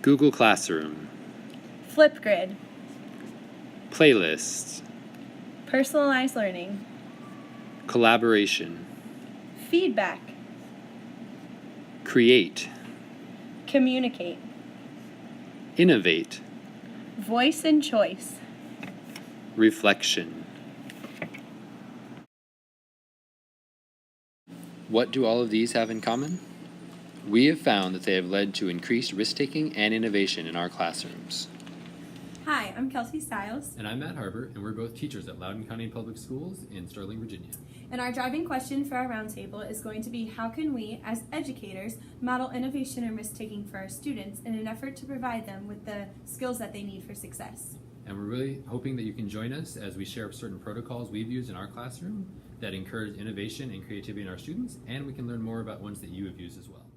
Google Classroom, Flipgrid, Playlists, personalized learning, Collaboration, feedback, Create, communicate, Innovate, voice and choice. Reflection. What do all of these have in common? We have found that they have led to increased risk-taking and innovation in our classrooms. Hi, I'm Kelsey Stiles. And I'm Matt Harbert, and we're both teachers at Loudoun County Public Schools in Sterling, Virginia. And our driving question for our roundtable is going to be, how can we, as educators, model innovation and risk-taking for our students in an effort to provide them with the skills that they need for success? And we're really hoping that you can join us as we share certain protocols we've used in our classroom that encourage innovation and creativity in our students, and we can learn more about ones that you have used as well.